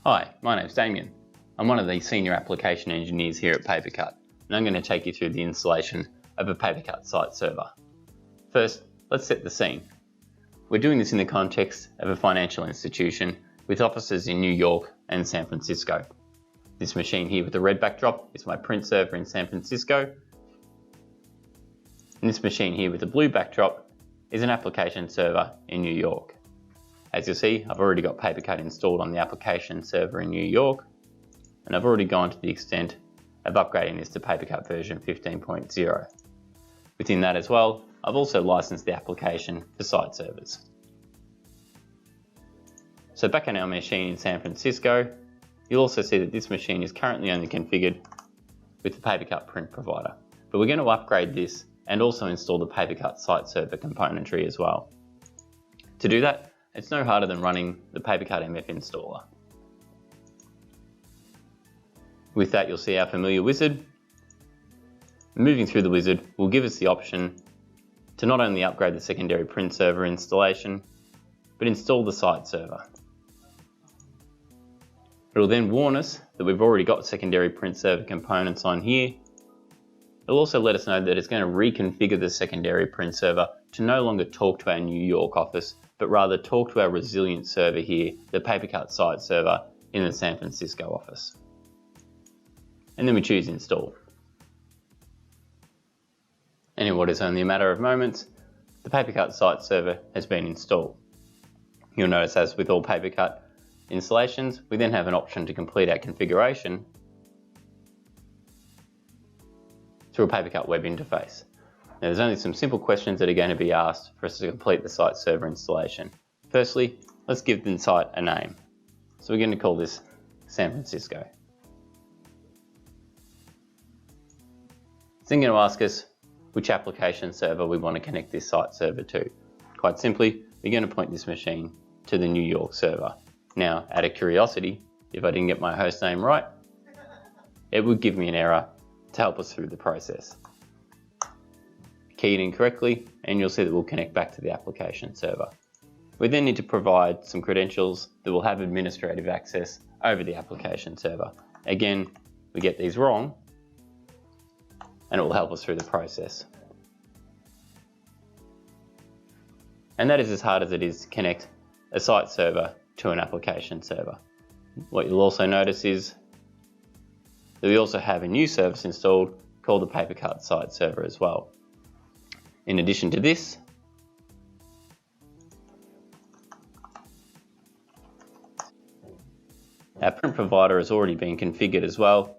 Hi, my name's Damien. I'm one of the senior application engineers here at PaperCut, and I'm going to take you through the installation of a PaperCut site server. First, let's set the scene. We're doing this in the context of a financial institution with offices in New York and San Francisco. This machine here with the red backdrop is my print server in San Francisco, and this machine here with the blue backdrop is an application server in New York. As you'll see, I've already got PaperCut installed on the application server in New York, and I've already gone to the extent of upgrading this to PaperCut version 15.0. Within that as well, I've also licensed the application for site servers. So back on our machine in San Francisco, you'll also see that this machine is currently only configured with the PaperCut print provider, but we're going to upgrade this and also install the PaperCut site server componentry as well. To do that, it's no harder than running the PaperCut MF installer. With that, you'll see our familiar wizard. Moving through the wizard will give us the option to not only upgrade the secondary print server installation, but install the site server. It'll then warn us that we've already got secondary print server components on here. It'll also let us know that it's going to reconfigure the secondary print server to no longer talk to our New York office, but rather talk to our resilient server here, the PaperCut site server in the San Francisco office. And then we choose install. And in what is only a matter of moments, the PaperCut site server has been installed. You'll notice, as with all PaperCut installations, we then have an option to complete our configuration through a PaperCut web interface. Now, there's only some simple questions that are going to be asked for us to complete the site server installation. Firstly, let's give the site a name. So we're going to call this San Francisco. It's then going to ask us which application server we want to connect this site server to. Quite simply, we're going to point this machine to the New York server. Now, out of curiosity, if I didn't get my host name right, it would give me an error to help us through the process. Key it in correctly, and you'll see that we'll connect back to the application server. We then need to provide some credentials that will have administrative access over the application server. Again, we get these wrong, and it will help us through the process. And that is as hard as it is to connect a site server to an application server. What you'll also notice is that we also have a new service installed called the PaperCut site server as well. In addition to this, our print provider has already been configured as well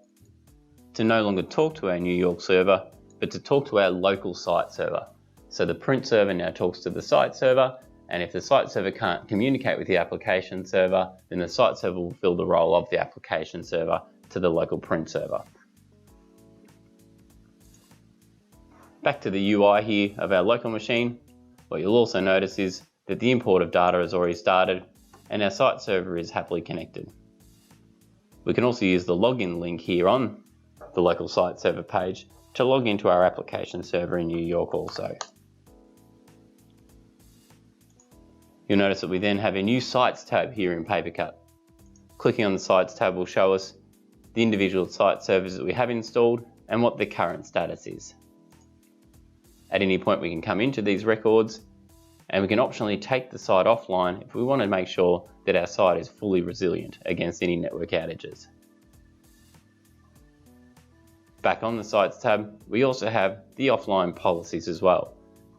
to no longer talk to our New York server, but to talk to our local site server. So the print server now talks to the site server, and if the site server can't communicate with the application server, then the site server will fill the role of the application server to the local print server. Back to the UI here of our local machine, what you'll also notice is that the import of data has already started and our site server is happily connected. We can also use the login link here on the local site server page to log into our application server in New York also. You'll notice that we then have a new Sites tab here in PaperCut. Clicking on the Sites tab will show us the individual site servers that we have installed and what the current status is. At any point we can come into these records and we can optionally take the site offline if we want to make sure that our site is fully resilient against any network outages. Back on the Sites tab, we also have the offline policies as well.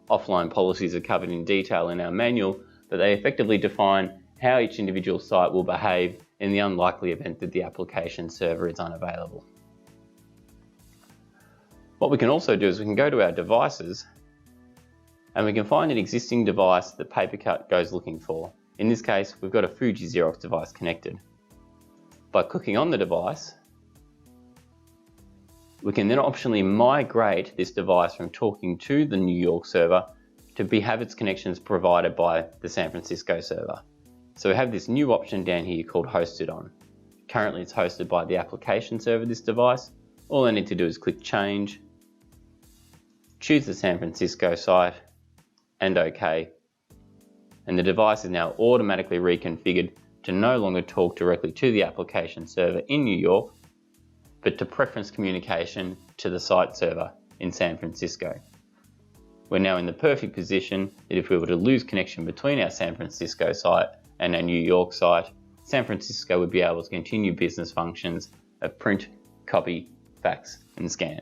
Offline policies are covered in detail in our manual, but they effectively define how each individual site will behave in the unlikely event that the application server is unavailable. What we can also do is we can go to our devices and we can find an existing device that PaperCut goes looking for. In this case, we've got a Fuji Xerox device connected. By clicking on the device, we can then optionally migrate this device from talking to the New York server to have its connections provided by the San Francisco server. So we have this new option down here called Hosted On. Currently it's hosted by the application server, this device. All I need to do is click Change, choose the San Francisco site, and OK. And the device is now automatically reconfigured to no longer talk directly to the application server in New York, but to preference communication to the site server in San Francisco. We're now in the perfect position that if we were to lose connection between our San Francisco site and our New York site, San Francisco would be able to continue business functions of print, copy, fax, and scan.